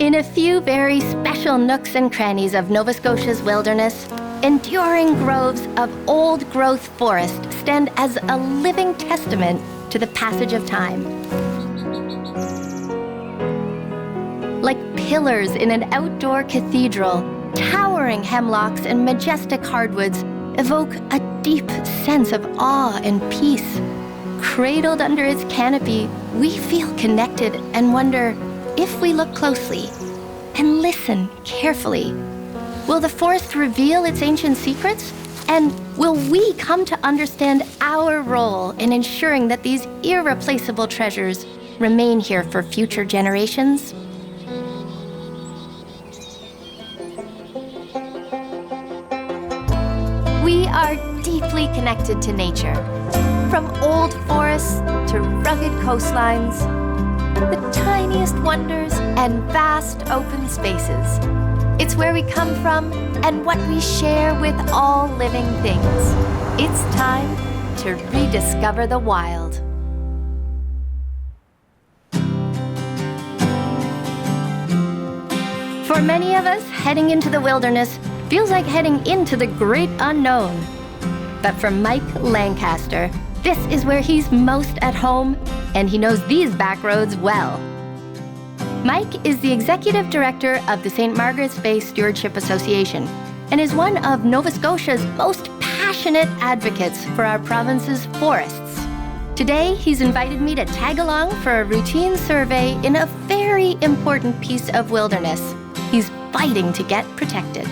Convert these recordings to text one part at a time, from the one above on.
In a few very special nooks and crannies of Nova Scotia's wilderness, enduring groves of old-growth forest stand as a living testament to the passage of time. Like pillars in an outdoor cathedral, towering hemlocks and majestic hardwoods evoke a deep sense of awe and peace. Cradled under its canopy, we feel connected and wonder, if we look closely and listen carefully, will the forest reveal its ancient secrets? And will we come to understand our role in ensuring that these irreplaceable treasures remain here for future generations? We are deeply connected to nature, from old forests to rugged coastlines, the tiniest wonders and vast open spaces. It's where we come from and what we share with all living things. It's time to rediscover the wild. For many of us, heading into the wilderness feels like heading into the great unknown. But for Mike Lancaster, this is where he's most at home, and he knows these back roads well. Mike is the executive director of the St. Margaret's Bay Stewardship Association and is one of Nova Scotia's most passionate advocates for our province's forests. Today, he's invited me to tag along for a routine survey in a very important piece of wilderness he's fighting to get protected.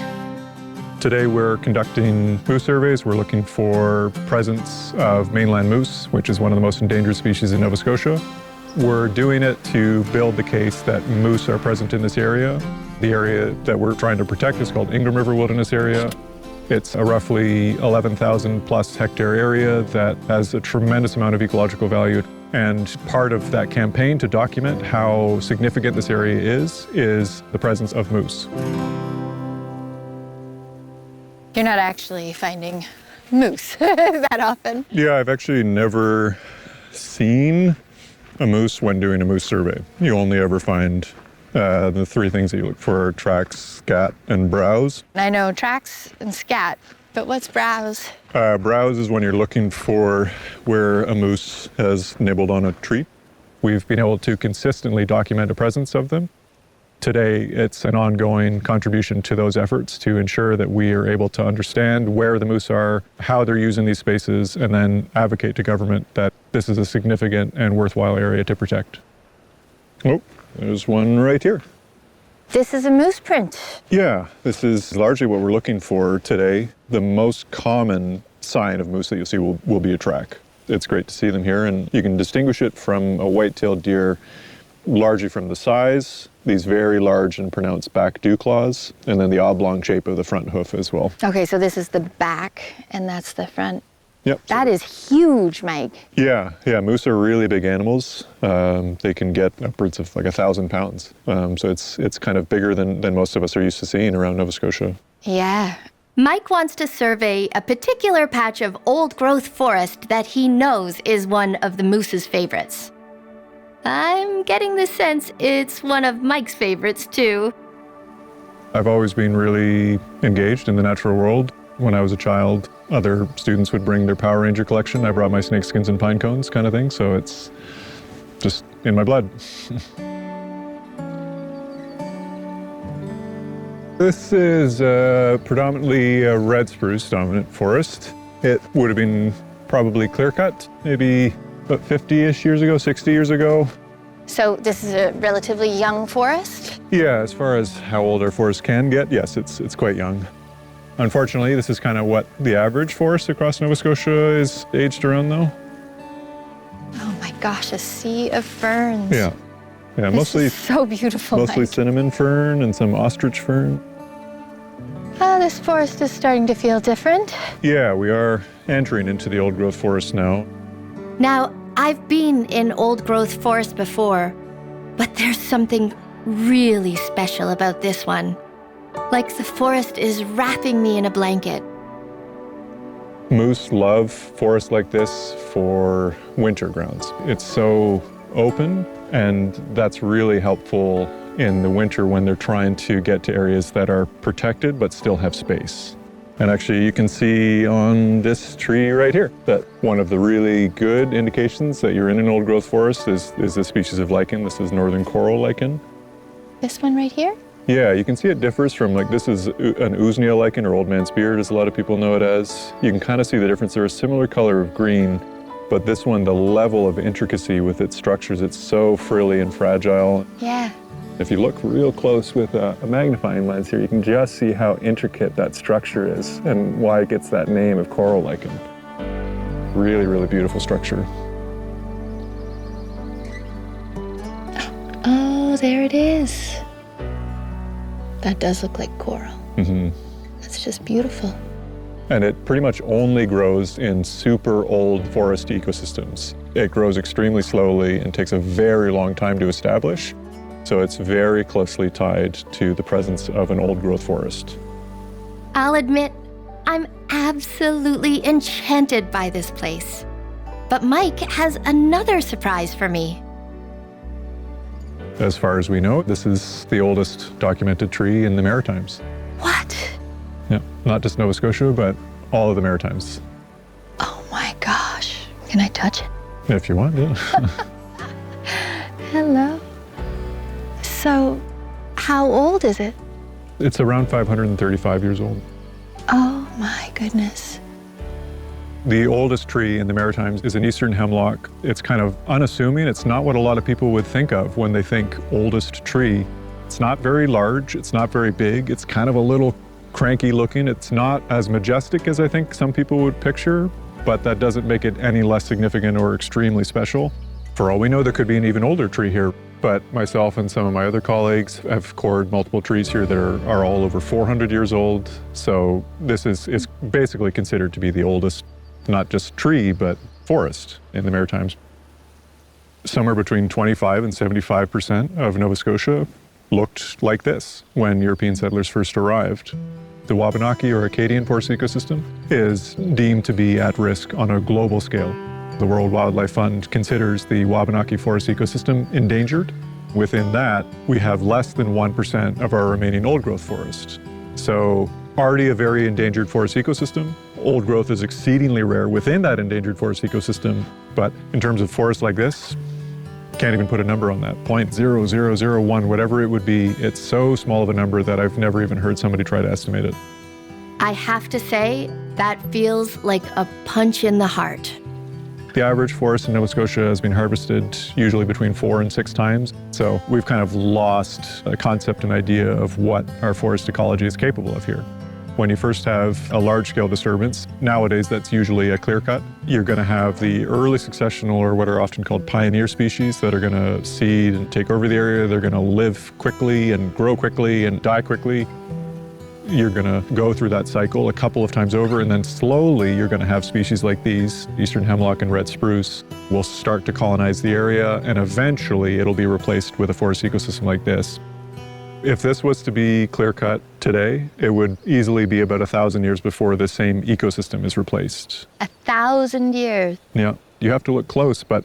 Today we're conducting moose surveys. We're looking for presence of mainland moose, which is one of the most endangered species in Nova Scotia. We're doing it to build the case that moose are present in this area. The area that we're trying to protect is called Ingram River Wilderness Area. It's a roughly 11,000 plus hectare area that has a tremendous amount of ecological value. And part of that campaign to document how significant this area is the presence of moose. You're not actually finding moose that often. Yeah, I've actually never seen a moose when doing a moose survey. You only ever find the three things that you look for: tracks, scat, and browse. I know tracks and scat, but what's browse? Browse is when you're looking for where a moose has nibbled on a tree. We've been able to consistently document a presence of them. Today, it's an ongoing contribution to those efforts to ensure that we are able to understand where the moose are, how they're using these spaces, and then advocate to government that this is a significant and worthwhile area to protect. Oh, there's one right here. This is a moose print. Yeah, this is largely what we're looking for today. The most common sign of moose that you'll see will be a track. It's great to see them here, and you can distinguish it from a white-tailed deer largely from the size, these very large and pronounced back dew claws, and then the oblong shape of the front hoof as well. Okay, so this is the back, and that's the front. Yep. That is huge, Mike. Yeah, moose are really big animals. They can get upwards of like 1,000 pounds. So it's kind of bigger than most of us are used to seeing around Nova Scotia. Yeah. Mike wants to survey a particular patch of old-growth forest that he knows is one of the moose's favorites. I'm getting the sense it's one of Mike's favorites, too. I've always been really engaged in the natural world. When I was a child, other students would bring their Power Ranger collection. I brought my snakeskins and pine cones kind of thing, so it's just in my blood. This is predominantly a red spruce dominant forest. It would have been probably clear-cut, maybe about 50-ish years ago, 60 years ago. So this is a relatively young forest? Yeah, as far as how old our forest can get, yes, it's quite young. Unfortunately, this is kind of what the average forest across Nova Scotia is aged around, though. Oh my gosh, a sea of ferns. Yeah, mostly is so beautiful. Mostly Mike. cinnamon fern and some ostrich fern. Oh, this forest is starting to feel different. Yeah, we are entering into the old growth forest now. Now, I've been in old-growth forest before, but there's something really special about this one. Like the forest is wrapping me in a blanket. Moose love forests like this for winter grounds. It's so open, and that's really helpful in the winter when they're trying to get to areas that are protected but still have space. And actually you can see on this tree right here that one of the really good indications that you're in an old growth forest is a species of lichen. This is northern coral lichen. This one right here? Yeah, you can see it differs from, like, this is an Usnea lichen, or old man's beard as a lot of people know it as. You can kind of see the difference. They're a similar color of green, but this one, the level of intricacy with its structures, it's so frilly and fragile. Yeah. If you look real close with a magnifying lens here, you can just see how intricate that structure is and why it gets that name of coral lichen. Really, really beautiful structure. Oh, there it is. That does look like coral. Mm-hmm. That's just beautiful. And it pretty much only grows in super old forest ecosystems. It grows extremely slowly and takes a very long time to establish. So it's very closely tied to the presence of an old growth forest. I'll admit, I'm absolutely enchanted by this place. But Mike has another surprise for me. As far as we know, this is the oldest documented tree in the Maritimes. What? Yeah, not just Nova Scotia, but all of the Maritimes. Oh my gosh. Can I touch it? If you want, yeah. Hello. So, how old is it? It's around 535 years old. Oh my goodness. The oldest tree in the Maritimes is an eastern hemlock. It's kind of unassuming. It's not what a lot of people would think of when they think oldest tree. It's not very large. It's not very big. It's kind of a little cranky looking. It's not as majestic as I think some people would picture, but that doesn't make it any less significant or extremely special. For all we know, there could be an even older tree here. But myself and some of my other colleagues have cored multiple trees here that are all over 400 years old. So this is basically considered to be the oldest, not just tree, but forest in the Maritimes. Somewhere between 25 and 75% of Nova Scotia looked like this when European settlers first arrived. The Wabanaki or Acadian forest ecosystem is deemed to be at risk on a global scale. The World Wildlife Fund considers the Wabanaki forest ecosystem endangered. Within that, we have less than 1% of our remaining old growth forest. So already a very endangered forest ecosystem. Old growth is exceedingly rare within that endangered forest ecosystem. But in terms of forests like this, can't even put a number on that. 0.0001, whatever it would be, it's so small of a number that I've never even heard somebody try to estimate it. I have to say, that feels like a punch in the heart. The average forest in Nova Scotia has been harvested usually between 4 and 6 times. So we've kind of lost a concept and idea of what our forest ecology is capable of here. When you first have a large-scale disturbance, nowadays that's usually a clear cut. You're going to have the early successional, or what are often called pioneer species, that are going to seed and take over the area. They're going to live quickly and grow quickly and die quickly. You're going to go through that cycle a couple of times over, and then slowly you're going to have species like these, eastern hemlock and red spruce, will start to colonize the area, and eventually it'll be replaced with a forest ecosystem like this. If this was to be clear-cut today, it would easily be about 1,000 years before the same ecosystem is replaced. 1,000 years. Yeah, you have to look close, but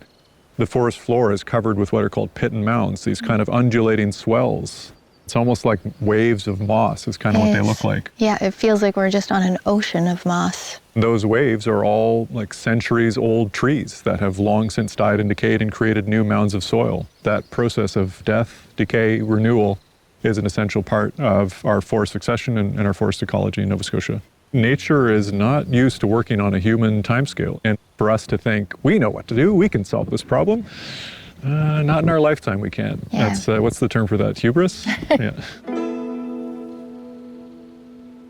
the forest floor is covered with what are called pit and mounds, these kind of undulating swells. It's almost like waves of moss is kind of what they look like. Yeah, it feels like we're just on an ocean of moss. Those waves are all like centuries-old trees that have long since died and decayed and created new mounds of soil. That process of death, decay, renewal is an essential part of our forest succession and our forest ecology in Nova Scotia. Nature is not used to working on a human timescale. And for us to think, we know what to do, we can solve this problem, not in our lifetime we can't. Yeah. That's, what's the term for that, hubris? Yeah.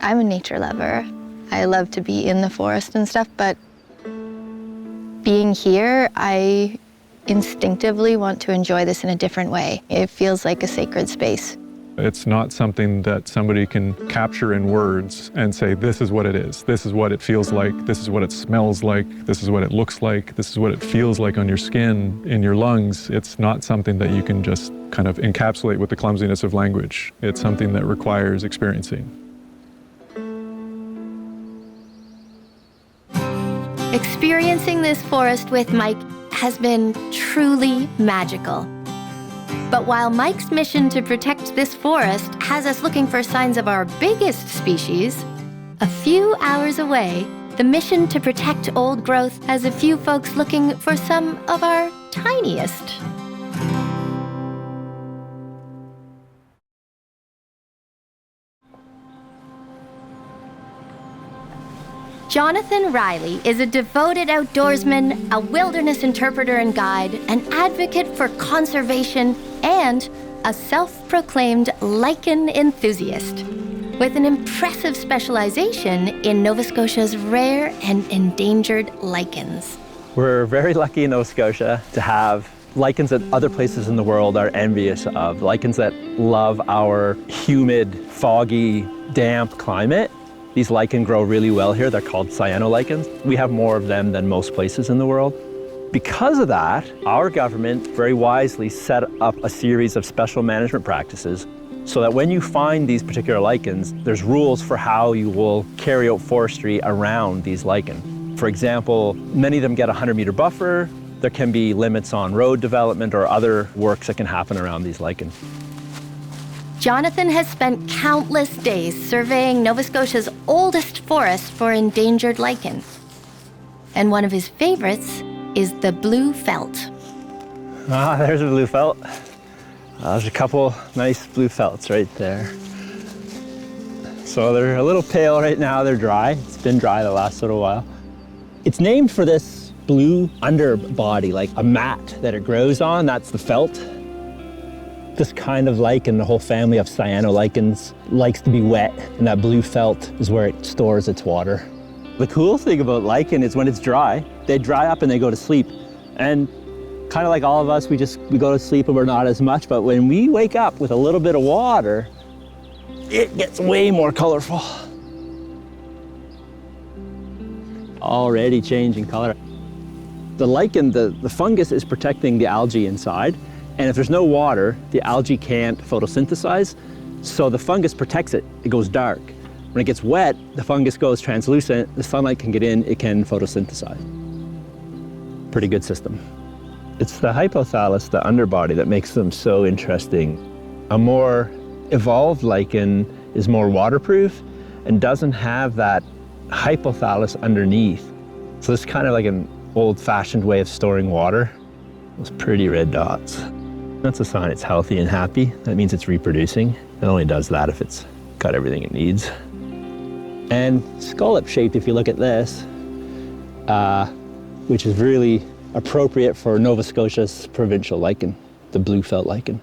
I'm a nature lover. I love to be in the forest and stuff, but being here, I instinctively want to enjoy this in a different way. It feels like a sacred space. It's not something that somebody can capture in words and say, this is what it is, this is what it feels like, this is what it smells like, this is what it looks like, this is what it feels like on your skin, in your lungs. It's not something that you can just kind of encapsulate with the clumsiness of language. It's something that requires experiencing. Experiencing this forest with Mike has been truly magical. But while Mike's mission to protect this forest has us looking for signs of our biggest species, a few hours away, the mission to protect old growth has a few folks looking for some of our tiniest. Jonathan Riley is a devoted outdoorsman, a wilderness interpreter and guide, an advocate for conservation, and a self-proclaimed lichen enthusiast, with an impressive specialization in Nova Scotia's rare and endangered lichens. We're very lucky in Nova Scotia to have lichens that other places in the world are envious of, lichens that love our humid, foggy, damp climate. These lichen grow really well here. They're called cyanolichens. We have more of them than most places in the world. Because of that, our government very wisely set up a series of special management practices so that when you find these particular lichens, there's rules for how you will carry out forestry around these lichen. For example, many of them get a 100-meter buffer. There can be limits on road development or other works that can happen around these lichens. Jonathan has spent countless days surveying Nova Scotia's oldest forest for endangered lichen. And one of his favorites is the blue felt. Ah, there's a blue felt. There's a couple nice blue felts right there. So they're a little pale right now, they're dry. It's been dry the last little while. It's named for this blue underbody, like a mat that it grows on, that's the felt. This kind of lichen, the whole family of cyanolichens, likes to be wet, and that blue felt is where it stores its water. The cool thing about lichen is when it's dry, they dry up and they go to sleep. And kind of like all of us, we go to sleep and we're not as much, but when we wake up with a little bit of water, it gets way more colorful. Already changing color. The lichen, the fungus is protecting the algae inside. And if there's no water, the algae can't photosynthesize, so the fungus protects it. It goes dark. When it gets wet, the fungus goes translucent, the sunlight can get in, it can photosynthesize. Pretty good system. It's the hypothallus, the underbody, that makes them so interesting. A more evolved lichen is more waterproof and doesn't have that hypothallus underneath. So it's kind of like an old-fashioned way of storing water. Those pretty red dots. That's a sign it's healthy and happy. That means it's reproducing. It only does that if it's got everything it needs. And scallop shaped, if you look at this, which is really appropriate for Nova Scotia's provincial lichen, the blue felt lichen.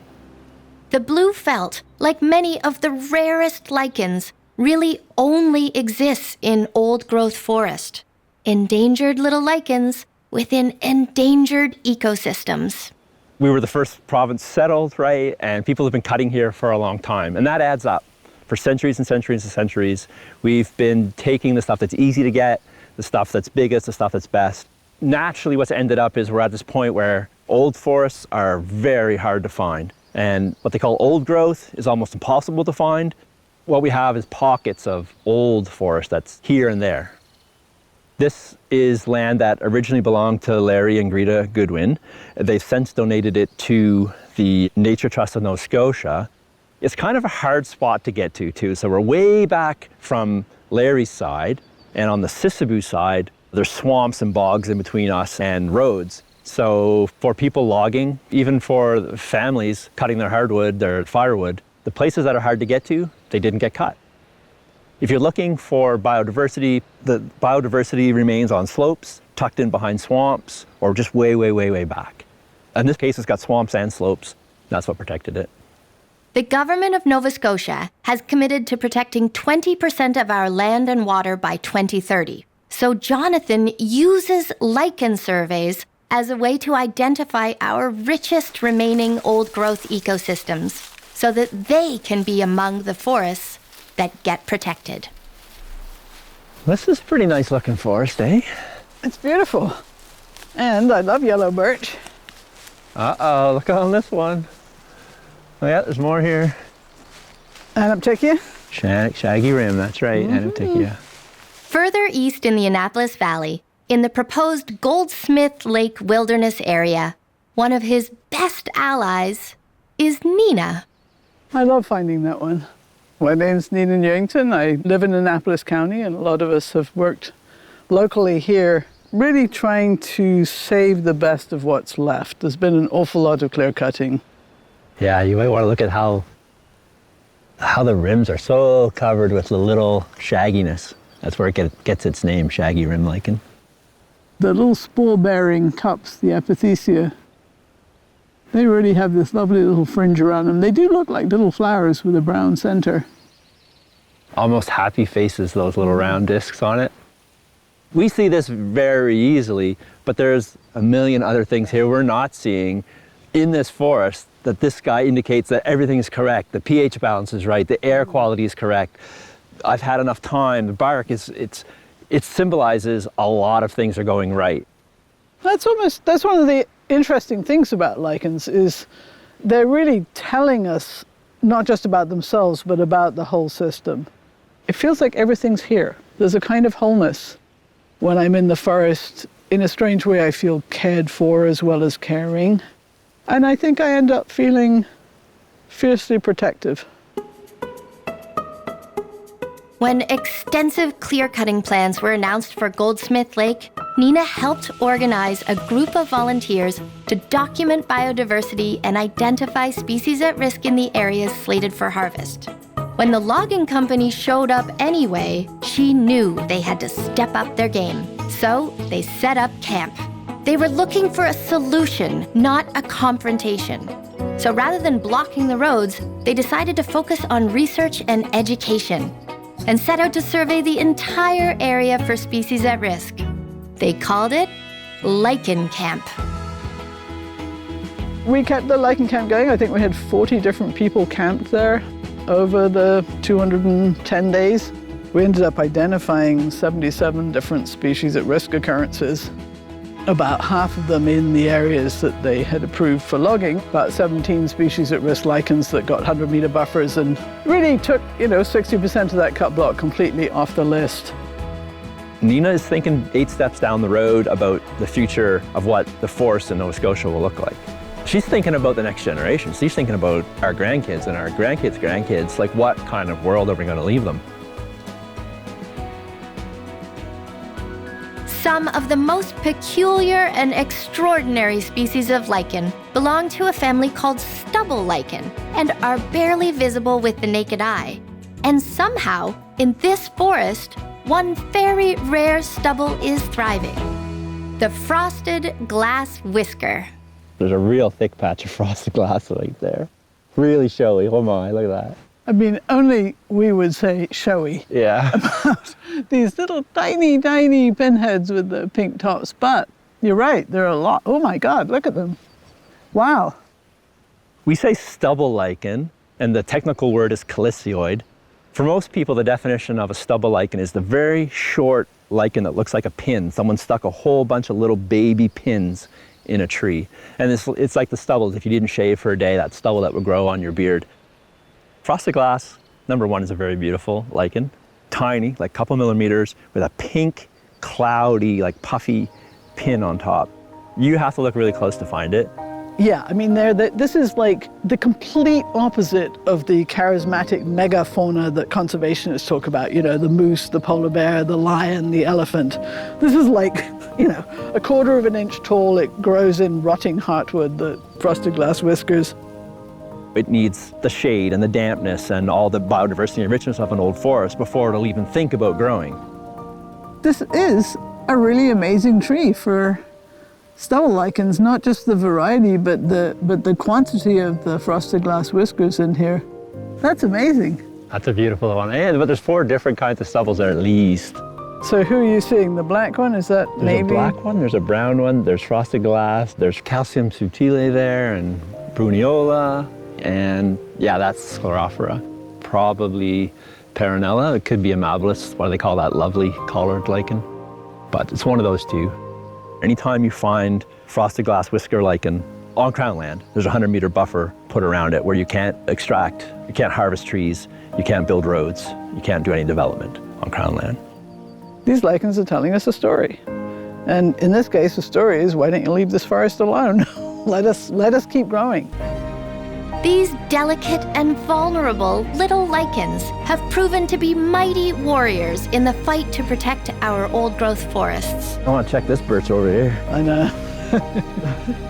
The blue felt, like many of the rarest lichens, really only exists in old-growth forest. Endangered little lichens within endangered ecosystems. We were the first province settled, right? And people have been cutting here for a long time. And that adds up. For centuries and centuries and centuries, we've been taking the stuff that's easy to get, the stuff that's biggest, the stuff that's best. Naturally, what's ended up is we're at this point where old forests are very hard to find. And what they call old growth is almost impossible to find. What we have is pockets of old forest that's here and there. This is land that originally belonged to Larry and Greta Goodwin. They've since donated it to the Nature Trust of Nova Scotia. It's kind of a hard spot to get to, too. So we're way back from Larry's side, and on the Sisebou side, there's swamps and bogs in between us and roads. So for people logging, even for families cutting their hardwood, their firewood, the places that are hard to get to, they didn't get cut. If you're looking for biodiversity, the biodiversity remains on slopes, tucked in behind swamps, or just way, way, way, way back. In this case, it's got swamps and slopes. That's what protected it. The government of Nova Scotia has committed to protecting 20% of our land and water by 2030. So Jonathan uses lichen surveys as a way to identify our richest remaining old-growth ecosystems so that they can be among the forests that get protected. This is a pretty nice looking forest, eh? It's beautiful. And I love yellow birch. Uh-oh, look on this one. Oh yeah, there's more here. Anaptychia. Shaggy rim, that's right, Anaptychia. Further east in the Annapolis Valley, in the proposed Goldsmith Lake Wilderness area, one of his best allies is Nina. I love finding that one. My name's Nina Newington. I live in Annapolis County, and a lot of us have worked locally here, really trying to save the best of what's left. There's been an awful lot of clear cutting. Yeah, you might want to look at how the rims are so covered with the little shagginess. That's where it gets its name, shaggy rim lichen. The little spore-bearing cups, the epithecea, they really have this lovely little fringe around them. They do look like little flowers with a brown center. Almost happy faces, those little round discs on it. We see this very easily, but there's a million other things here we're not seeing in this forest that this guy indicates that everything is correct. The pH balance is right, the air quality is correct. I've had enough time. The bark it symbolizes a lot of things are going right. That's one of the interesting things about lichens is they're really telling us not just about themselves, but about the whole system. It feels like everything's here. There's a kind of wholeness. When I'm in the forest, in a strange way, I feel cared for as well as caring. And I think I end up feeling fiercely protective. When extensive clear-cutting plans were announced for Goldsmith Lake, Nina helped organize a group of volunteers to document biodiversity and identify species at risk in the areas slated for harvest. When the logging company showed up anyway, she knew they had to step up their game. So they set up camp. They were looking for a solution, not a confrontation. So rather than blocking the roads, they decided to focus on research and education and set out to survey the entire area for species at risk. They called it Lichen Camp. We kept the lichen camp going. I think we had 40 different people camped there over the 210 days. We ended up identifying 77 different species at risk occurrences, about half of them in the areas that they had approved for logging, about 17 species at risk lichens that got 100-meter buffers, and really took, 60% of that cut block completely off the list. Nina is thinking 8 steps down the road about the future of what the forest in Nova Scotia will look like. She's thinking about the next generation. She's thinking about our grandkids and our grandkids' grandkids. Like, what kind of world are we going to leave them? Some of the most peculiar and extraordinary species of lichen belong to a family called stubble lichen and are barely visible with the naked eye. And somehow, in this forest, one very rare stubble is thriving: the frosted glass whisker. There's a real thick patch of frosted glass right there. Really showy. Oh my, look at that. I mean, only we would say showy. Yeah. About these little tiny, tiny pinheads with the pink tops. But you're right, there are a lot. Oh my God, look at them. Wow. We say stubble lichen, and the technical word is calicioid. For most people, the definition of a stubble lichen is the very short lichen that looks like a pin. Someone stuck a whole bunch of little baby pins in a tree. And it's like the stubble. If you didn't shave for a day, that stubble that would grow on your beard. Frosted glass, number one, is a very beautiful lichen. Tiny, like a couple millimeters, with a pink, cloudy, like puffy pin on top. You have to look really close to find it. Yeah, I mean, this is like the complete opposite of the charismatic megafauna that conservationists talk about, the moose, the polar bear, the lion, the elephant. This is like, a quarter of an inch tall. It grows in rotting heartwood, the frosted glass whiskers. It needs the shade and the dampness and all the biodiversity and richness of an old forest before it'll even think about growing. This is a really amazing tree for stubble lichens, not just the variety, but the quantity of the frosted glass whiskers in here. That's amazing. That's a beautiful one. But there's 4 different kinds of stubbles there at least. So who are you seeing? The black one? Is that There's maybe? a black one, there's a brown one, there's frosted glass, there's calcium subtile there, and bruniola, and yeah, that's Sclerophora. Probably Perenella. It could be amabilis. What do they call that lovely collared lichen? But it's one of those 2. Anytime you find frosted glass whisker lichen on crown land, there's a 100-meter buffer put around it where you can't extract, you can't harvest trees, you can't build roads, you can't do any development on crown land. These lichens are telling us a story. And in this case, the story is, why don't you leave this forest alone? Let us keep growing. These delicate and vulnerable little lichens have proven to be mighty warriors in the fight to protect our old-growth forests. I want to check this birch over here. I know.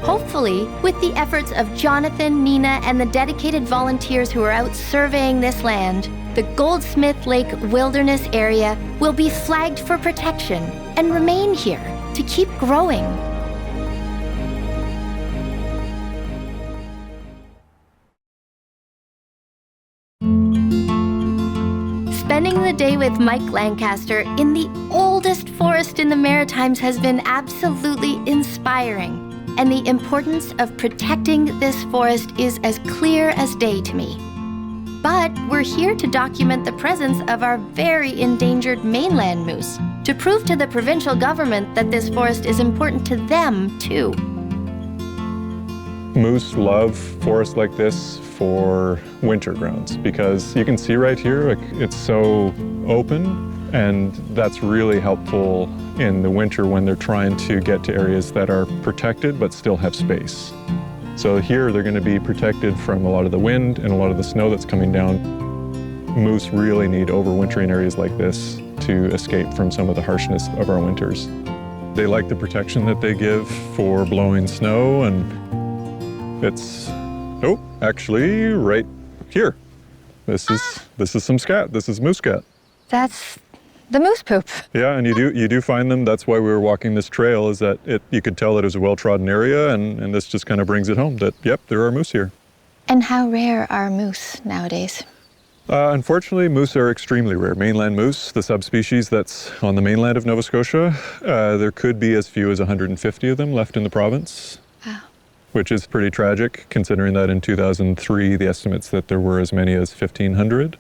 Hopefully, with the efforts of Jonathan, Nina, and the dedicated volunteers who are out surveying this land, the Goldsmith Lake Wilderness area will be flagged for protection and remain here to keep growing. Spending the day with Mike Lancaster in the oldest forest in the Maritimes has been absolutely inspiring, and the importance of protecting this forest is as clear as day to me. But we're here to document the presence of our very endangered mainland moose, to prove to the provincial government that this forest is important to them, too. Moose love forests like this for winter grounds because you can see right here, like, it's so open, and that's really helpful in the winter when they're trying to get to areas that are protected but still have space. So here they're going to be protected from a lot of the wind and a lot of the snow that's coming down. Moose really need overwintering areas like this to escape from some of the harshness of our winters. They like the protection that they give for blowing snow, and it's, oh, actually right here. This is some scat. This is moose scat. That's the moose poop. Yeah, and you do find them. That's why we were walking this trail, is that you could tell that it was a well-trodden area, and this just kind of brings it home that, yep, there are moose here. And how rare are moose nowadays? Unfortunately, moose are extremely rare. Mainland moose, the subspecies that's on the mainland of Nova Scotia, there could be as few as 150 of them left in the province. Wow. Which is pretty tragic, considering that in 2003, the estimates that there were as many as 1,500.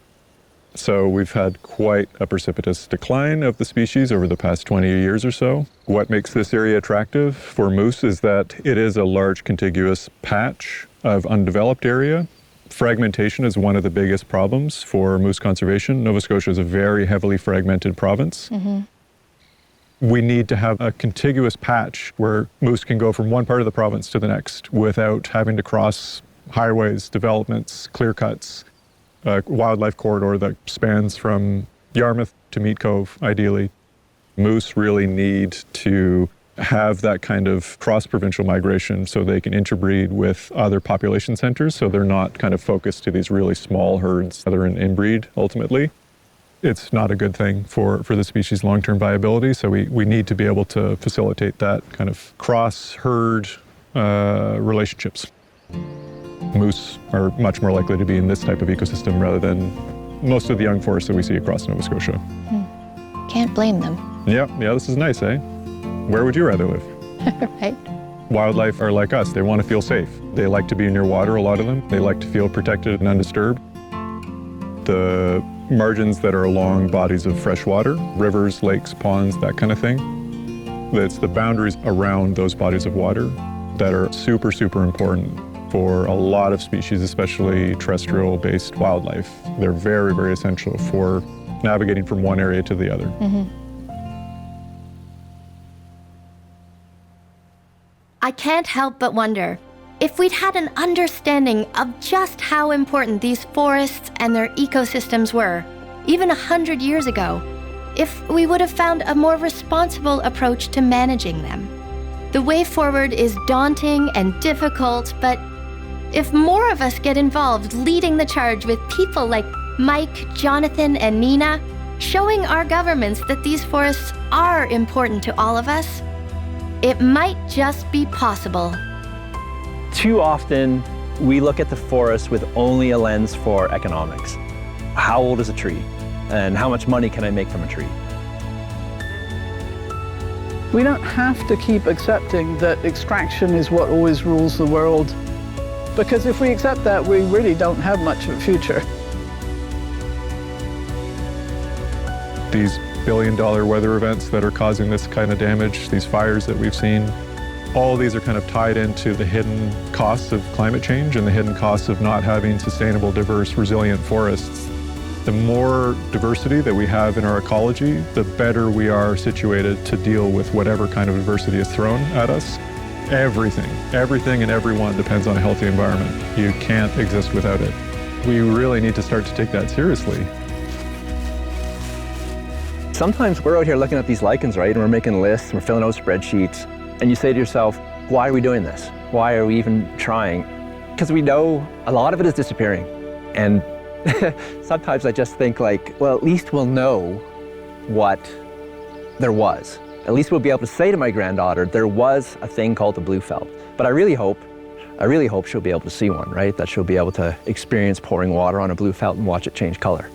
So we've had quite a precipitous decline of the species over the past 20 years or so. What makes this area attractive for moose is that it is a large contiguous patch of undeveloped area. Fragmentation is one of the biggest problems for moose conservation. Nova Scotia is a very heavily fragmented province. Mm-hmm. We need to have a contiguous patch where moose can go from one part of the province to the next without having to cross highways, developments, clear cuts, a wildlife corridor that spans from Yarmouth to Meat Cove, ideally. Moose really need to have that kind of cross-provincial migration so they can interbreed with other population centers, so they're not kind of focused to these really small herds that are an inbreed, ultimately. It's not a good thing for the species' long-term viability, so we need to be able to facilitate that kind of cross-herd relationships. Moose are much more likely to be in this type of ecosystem rather than most of the young forests that we see across Nova Scotia. Can't blame them. Yeah, this is nice, eh? Where would you rather live? Right? Wildlife are like us. They want to feel safe. They like to be near water, a lot of them. They like to feel protected and undisturbed. The margins that are along bodies of fresh water, rivers, lakes, ponds, that kind of thing, it's the boundaries around those bodies of water that are super, super important for a lot of species, especially terrestrial-based wildlife. They're very, very essential for navigating from one area to the other. Mm-hmm. I can't help but wonder, if we'd had an understanding of just how important these forests and their ecosystems were, even 100 years ago, if we would have found a more responsible approach to managing them. The way forward is daunting and difficult, but if more of us get involved leading the charge with people like Mike, Jonathan, and Nina, showing our governments that these forests are important to all of us, it might just be possible. Too often, we look at the forest with only a lens for economics. How old is a tree? And how much money can I make from a tree? We don't have to keep accepting that extraction is what always rules the world, because if we accept that, we really don't have much of a future. These billion-dollar weather events that are causing this kind of damage, these fires that we've seen, all of these are kind of tied into the hidden costs of climate change and the hidden costs of not having sustainable, diverse, resilient forests. The more diversity that we have in our ecology, the better we are situated to deal with whatever kind of adversity is thrown at us. Everything and everyone depends on a healthy environment. You can't exist without it. We really need to start to take that seriously. Sometimes we're out here looking at these lichens, right, and we're making lists, we're filling out spreadsheets, and you say to yourself, why are we doing this? Why are we even trying? Because we know a lot of it is disappearing. And sometimes I just think like, well, at least we'll know what there was. At least we'll be able to say to my granddaughter, there was a thing called the blue felt. But I really hope she'll be able to see one, right? That she'll be able to experience pouring water on a blue felt and watch it change color.